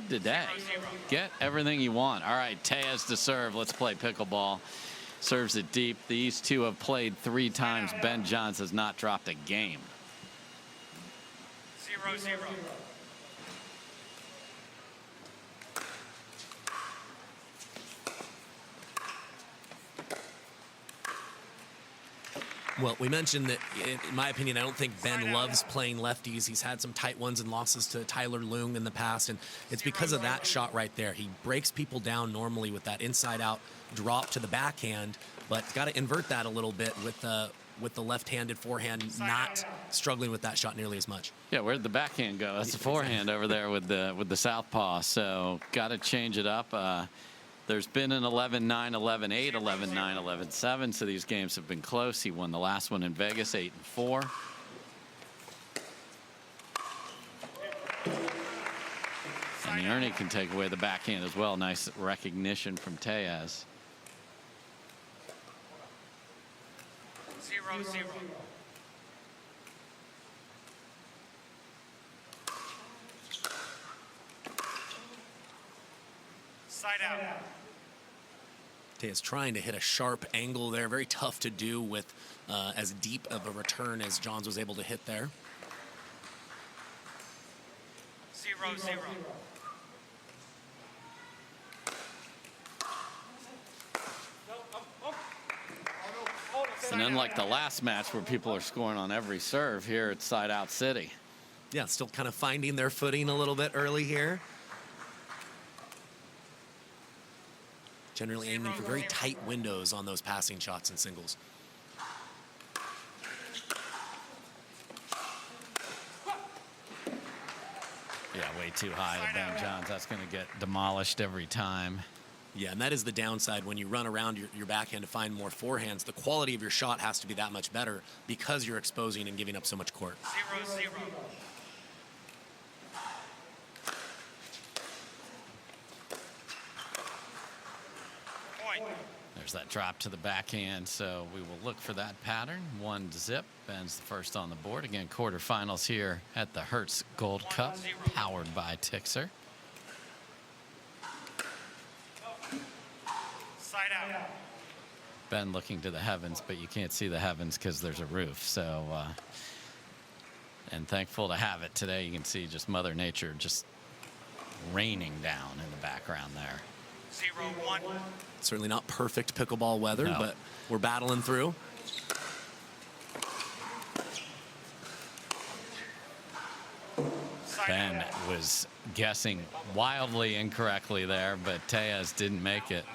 Today. Get everything you want. All right, Tellez to serve. Let's play pickleball. Serves it deep. These two have played 3 times. Ben Johns has not dropped a game. 0-0. Well, we mentioned that, in my opinion, I don't think Ben loves playing lefties. He's had some tight ones and losses to Tyler Leung in the past, and it's because of that shot right there. He breaks people down normally with that inside-out drop to the backhand, but got to invert that a little bit with the left-handed forehand, not struggling with that shot nearly as much. Yeah, where'd the backhand go? That's the forehand over there with the southpaw. So got to change it up. There's been an 11-9, 11-8, 11-9, 11-7, so these games have been close. He won the last one in Vegas, 8-4. And the Ernie can take away the backhand as well. Nice recognition from Tellez. 0-0. Side out. Tellez trying to hit a sharp angle there. Very tough to do with as deep of a return as Johns was able to hit there. 0-0. And unlike the last match where people are scoring on every serve, here it's side out city. Yeah, still kind of finding their footing a little bit early here. Generally aiming for very tight windows on those passing shots in singles. Yeah, way too high to Ben Johns. That's going to get demolished every time. Yeah, and that is the downside when you run around your backhand to find more forehands. The quality of your shot has to be that much better because you're exposing and giving up so much court. 0-0. There's that drop to the backhand, so we will look for that pattern. 1-0. Ben's the first on the board. Again, quarterfinals here at the Hertz Gold Cup, powered by Tixr. Side out. Ben looking to the heavens, but you can't see the heavens because there's a roof. So, and thankful to have it today. You can see just Mother Nature just raining down in the background there. 0-1. Certainly not perfect pickleball weather, No. but we're battling through. Ben was guessing wildly incorrectly there, but Tellez didn't make it.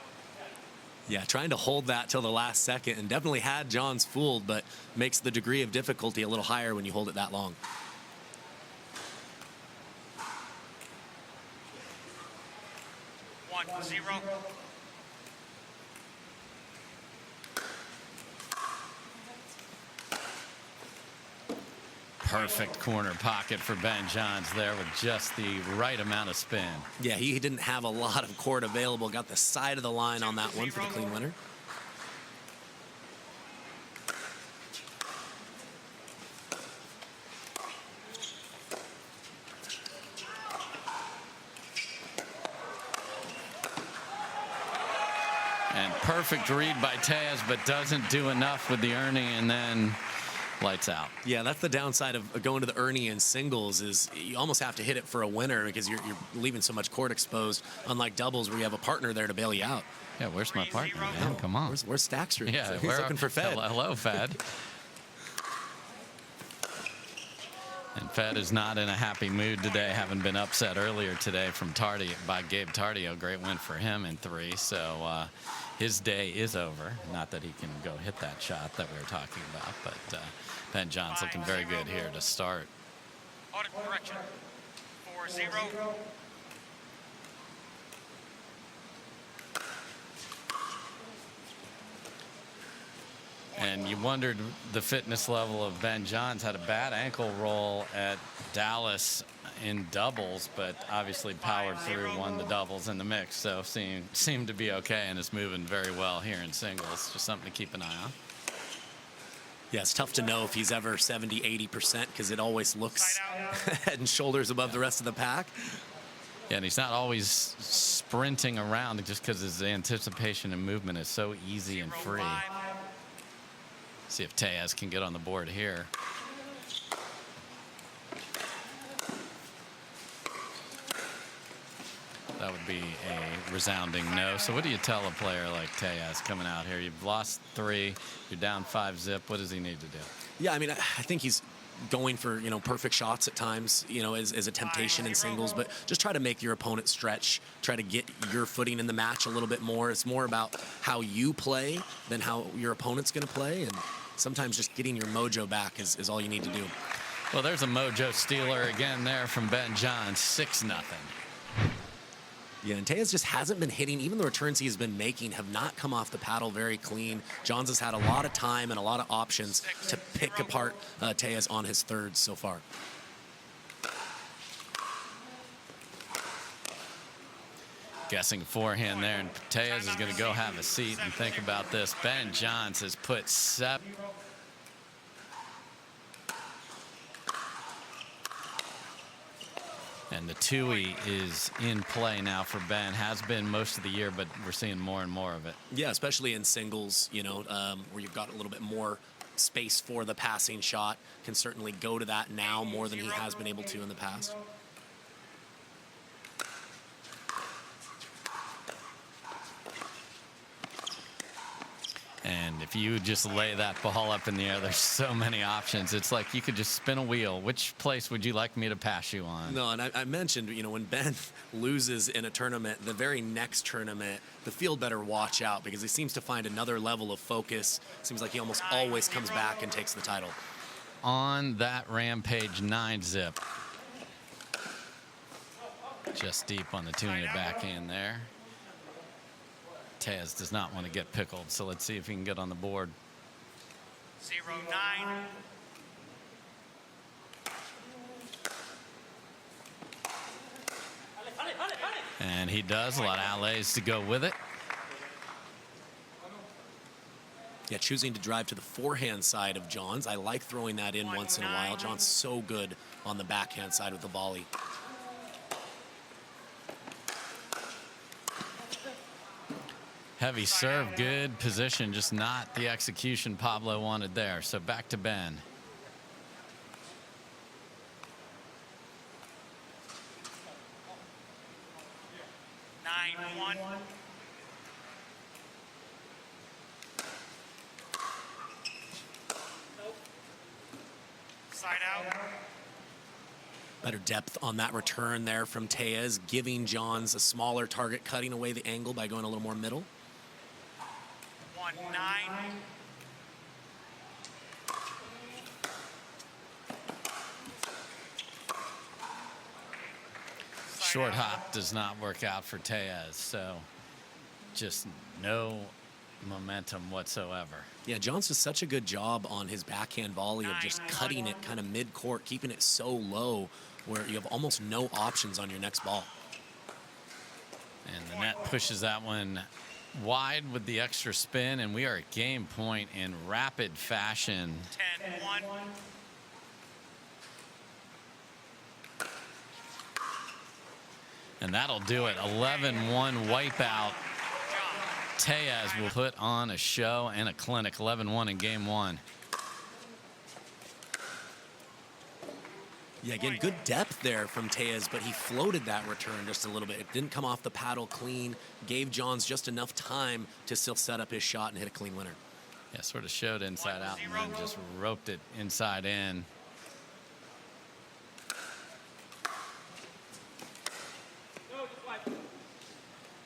Yeah, trying to hold that till the last second, and definitely had Johns fooled, but makes the degree of difficulty a little higher when you hold it that long. One, 0. Perfect corner pocket for Ben Johns there with just the right amount of spin. Yeah, he didn't have a lot of court available. Got the side of the line on that one for the clean winner. And perfect read by Tellez, but doesn't do enough with the Ernie, and then lights out. Yeah, that's the downside of going to the Ernie in singles is you almost have to hit it for a winner because you're leaving so much court exposed, unlike doubles where you have a partner there to bail you out. Yeah, where's my partner, man? Come on. Where's Stackstrom? Yeah, He's looking for Fed. Hello, Fed. And Fed is not in a happy mood today, having been upset earlier today from by Gabe Tardio. Great win for him in 3. So his day is over. Not that he can go hit that shot that we were talking about, but Ben Johns looking very good here to start. Audit correction. 4-0. And you wondered the fitness level of Ben Johns. Had a bad ankle roll at Dallas in doubles, but obviously powered through, won the doubles in the mix. So seemed to be okay and is moving very well here in singles. Just something to keep an eye on. Yeah, it's tough to know if he's ever 70, 80% because it always looks head and shoulders above the rest of the pack. Yeah, and he's not always sprinting around just because his anticipation and movement is so easy and free. 0-5. See if Tellez can get on the board here. That would be a resounding no. So what do you tell a player like Tellez coming out here? You've lost 3, you're down 5-zip. What does he need to do? Yeah, I mean, I think he's going for, perfect shots at times, as a temptation in singles, but just try to make your opponent stretch, try to get your footing in the match a little bit more. It's more about how you play than how your opponent's going to play, and sometimes just getting your mojo back is all you need to do. Well, there's a mojo stealer again there from Ben Johns, 6-0. Yeah, and Tellez just hasn't been hitting. Even the returns he's been making have not come off the paddle very clean. Johns has had a lot of time and a lot of options to pick apart Tellez on his thirds so far. Guessing forehand there, and Tellez is going to go have a seat and think about this. Ben Johns has put 7. And the Tui is in play now for Ben. Has been most of the year, but we're seeing more and more of it. Yeah, especially in singles, where you've got a little bit more space for the passing shot. Can certainly go to that now more than he has been able to in the past. And if you just lay that ball up in the air, there's so many options. It's like you could just spin a wheel. Which place would you like me to pass you on? No, and I mentioned, when Ben loses in a tournament, the very next tournament, the field better watch out because he seems to find another level of focus. Seems like he almost always comes back and takes the title. On that rampage 9-zip. Just deep on the two-handed backhand there. Tellez does not want to get pickled, so let's see if he can get on the board. 0-9. And he does. A lot of allays to go with it. Yeah, choosing to drive to the forehand side of Johns. I like throwing that in once in a while. John's so good on the backhand side with the volley. Heavy serve, good position, just not the execution Pablo wanted there. So back to Ben. Side out. Better depth on that return there from Tellez, giving Johns a smaller target, cutting away the angle by going a little more middle. 1-9. Short hop does not work out for Tellez, so just no momentum whatsoever. Yeah, Johns does such a good job on his backhand volley of just cutting it kind of mid-court, keeping it so low where you have almost no options on your next ball. And the net pushes that one wide with the extra spin, and we are at game point in rapid fashion. 10-1. And that'll do it. 11-1 wipeout. Tellez will put on a show and a clinic. 11-1 in game 1. Yeah, again, good depth there from Tellez, but he floated that return just a little bit. It didn't come off the paddle clean, gave Johns just enough time to still set up his shot and hit a clean winner. Yeah, sort of showed inside out and then just roped it inside in.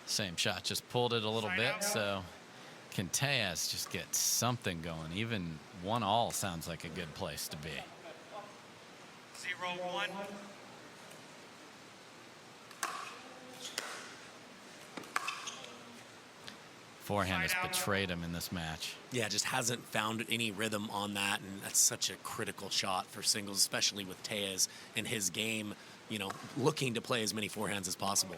Same shot, just pulled it a little bit. So can Tellez just get something going? Even 1-all sounds like a good place to be. 0-1. Forehand has betrayed him in this match. Yeah, just hasn't found any rhythm on that, and that's such a critical shot for singles, especially with Tellez and his game, looking to play as many forehands as possible.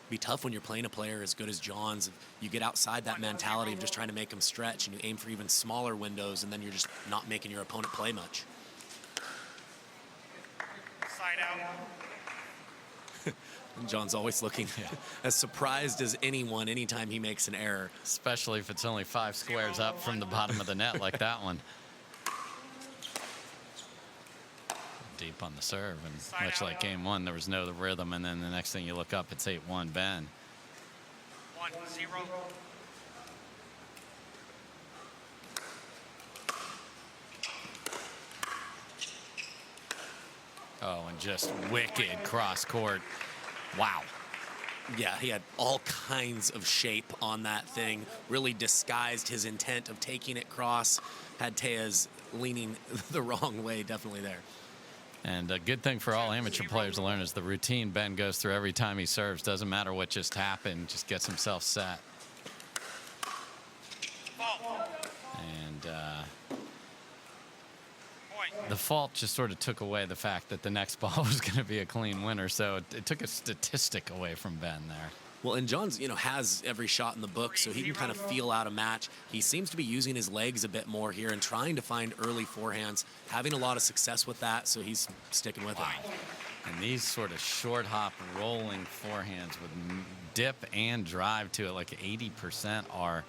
Be tough when you're playing a player as good as Johns. You get outside that mentality of just trying to make them stretch, and you aim for even smaller windows, and then you're just not making your opponent play much. Side Side out. And John's always looking as surprised as anyone anytime he makes an error. Especially if it's only 5 squares up from the bottom of the net like that one. Deep on the serve, and much like game one, there was no rhythm, and then the next thing you look up, it's 8-1 Ben. 1-0. Oh, and just wicked cross court. Wow. Yeah, he had all kinds of shape on that thing. Really disguised his intent of taking it cross. Had Tellez leaning the wrong way, definitely there. And a good thing for all amateur players to learn is the routine Ben goes through every time he serves. Doesn't matter what just happened, just gets himself set. And the fault just sort of took away the fact that the next ball was going to be a clean winner. So it took a statistic away from Ben there. Well, and John's, has every shot in the book, so he can kind of feel out a match. He seems to be using his legs a bit more here and trying to find early forehands, having a lot of success with that, so he's sticking with it. And these sort of short hop rolling forehands with dip and drive to it, like 80%, are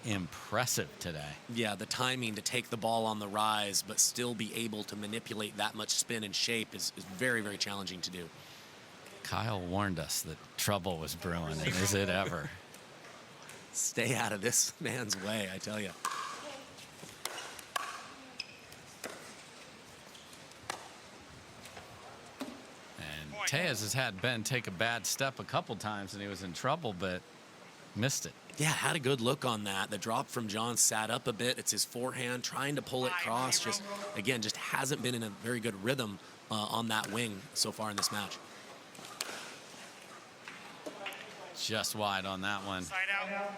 impressive today. Yeah, the timing to take the ball on the rise but still be able to manipulate that much spin and shape is very, very challenging to do. Kyle warned us that trouble was brewing, and is it ever? Stay out of this man's way, I tell you. And Tellez has had Ben take a bad step a couple times, and he was in trouble, but missed it. Yeah, had a good look on that. The drop from John sat up a bit. It's his forehand, trying to pull it cross. Just hasn't been in a very good rhythm on that wing so far in this match. Just wide on that one. Side out.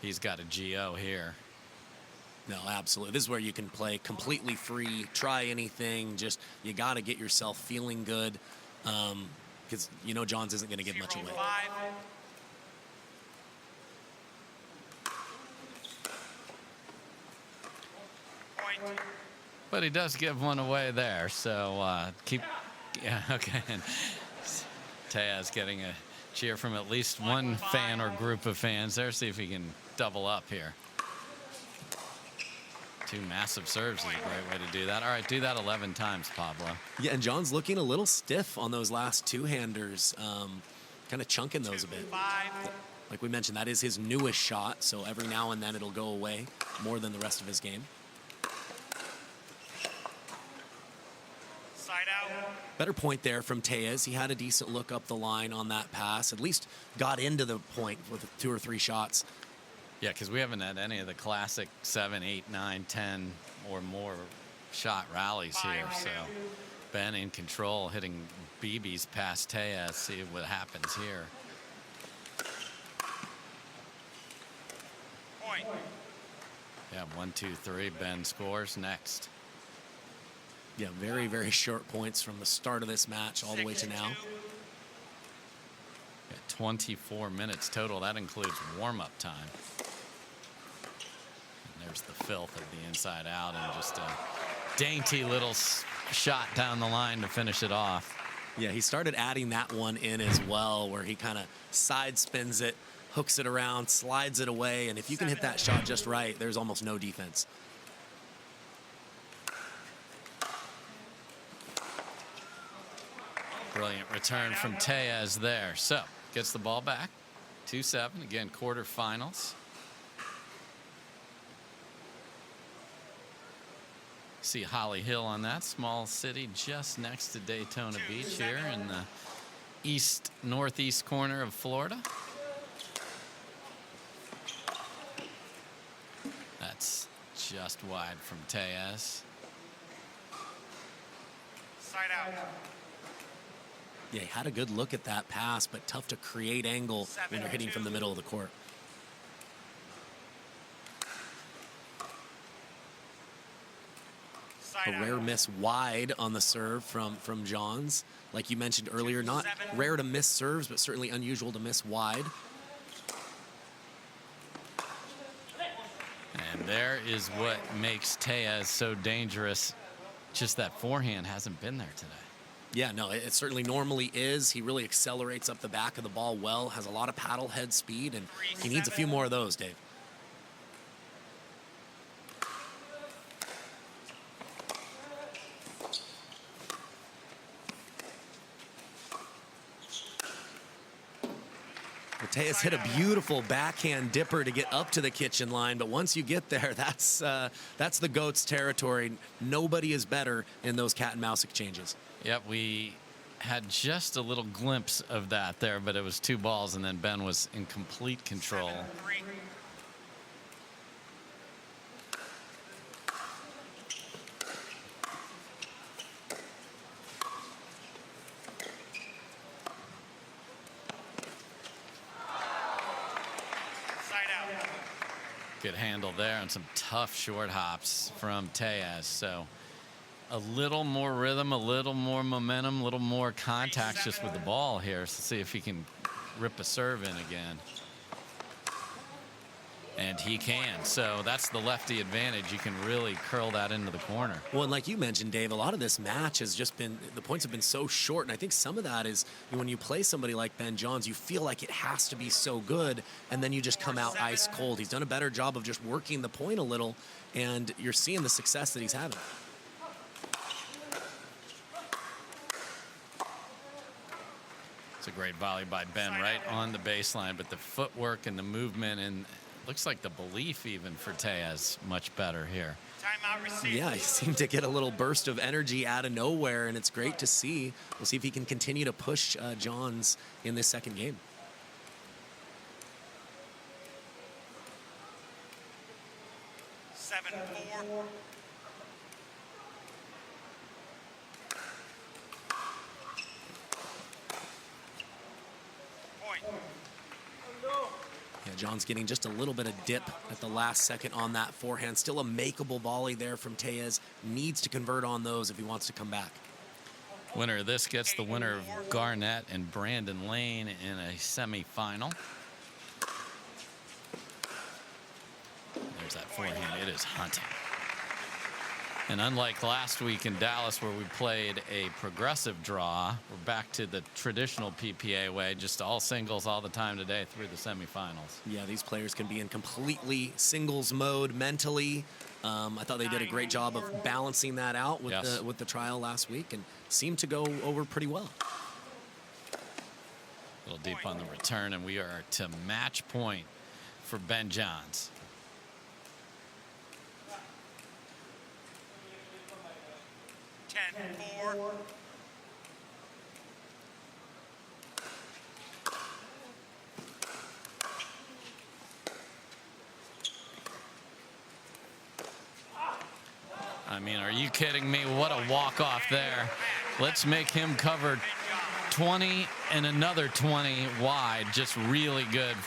He's got a GO here. No, absolutely. This is where you can play completely free, try anything. Just, you got to get yourself feeling good because Johns isn't going to give much away. 5. Point. But he does give one away there, so yeah, okay. And Tellez getting a cheer from at least one fan or group of fans there. See if he can double up here. 2 massive serves is a great way to do that. All right, do that 11 times, Pablo. Yeah, and John's looking a little stiff on those last 2-handers, kind of chunking those a bit. 5. Like we mentioned, that is his newest shot, so every now and then it'll go away more than the rest of his game. Side out. Better point there from Tellez. He had a decent look up the line on that pass. At least got into the point with 2 or 3 shots. Yeah, because we haven't had any of the classic 7, 8, 9, 10 or more shot rallies here. So Ben in control, hitting BBs past Tellez. See what happens here. Point. Yeah, 1, 2, 3. Ben scores next. Yeah, very, very short points from the start of this match all the way to now. Yeah, 24 minutes total. That includes warm-up time. And there's the filth of the inside out and just a dainty little shot down the line to finish it off. Yeah, he started adding that one in as well, where he kind of side spins it, hooks it around, slides it away, and if you can hit that shot just right, there's almost no defense. Brilliant return from Tellez there. So, gets the ball back. 2-7, again, quarterfinals. See Holly Hill on that small city just next to Daytona Beach here in the northeast corner of Florida. That's just wide from Tellez. Side out. Yeah, he had a good look at that pass, but tough to create angle when you're hitting from the middle of the court. A rare miss wide on the serve from Johns. Like you mentioned earlier, not rare to miss serves, but certainly unusual to miss wide. And there is what makes Tellez so dangerous. Just that forehand hasn't been there today. Yeah, no, it certainly normally is. He really accelerates up the back of the ball well, has a lot of paddle head speed, and he needs a few more of those, Dave. Tellez hit a beautiful backhand dipper to get up to the kitchen line, but once you get there, that's the GOAT's territory. Nobody is better in those cat and mouse exchanges. Yep, we had just a little glimpse of that there, but it was 2 balls, and then Ben was in complete control. 7-3. Side out. Good handle there and some tough short hops from Tellez. So a little more rhythm, a little more momentum, a little more contact just with the ball here. So see if he can rip a serve in again. And he can. So that's the lefty advantage. You can really curl that into the corner. Well, and like you mentioned, Dave, a lot of this match has just been, the points have been so short. And I think some of that is when you play somebody like Ben Johns, you feel like it has to be so good. And then you just come out ice cold. He's done a better job of just working the point a little. And you're seeing the success that he's having. It's a great volley by Ben right on the baseline. But the footwork and the movement and looks like the belief even for Tellez much better here. Timeout received. Yeah, he seemed to get a little burst of energy out of nowhere, and it's great to see. We'll see if he can continue to push Johns in this second game. Seven, 4. Point. Yeah, John's getting just a little bit of dip at the last second on that forehand. Still a makeable volley there from Tellez. Needs to convert on those if he wants to come back. Winner of this gets the winner of Garnett and Brandon Lane in a semifinal. There's that forehand. It is hunting. And unlike last week in Dallas where we played a progressive draw, we're back to the traditional PPA way, just all singles all the time today through the semifinals. Yeah, these players can be in completely singles mode mentally. I thought they did a great job of balancing that out with Yes. the trial last week and seemed to go over pretty well. A little deep on the return, and we are to match point for Ben Johns. 10-4. I mean, are you kidding me? What a walk-off there. Let's make him cover 20 and another 20 wide. Just really good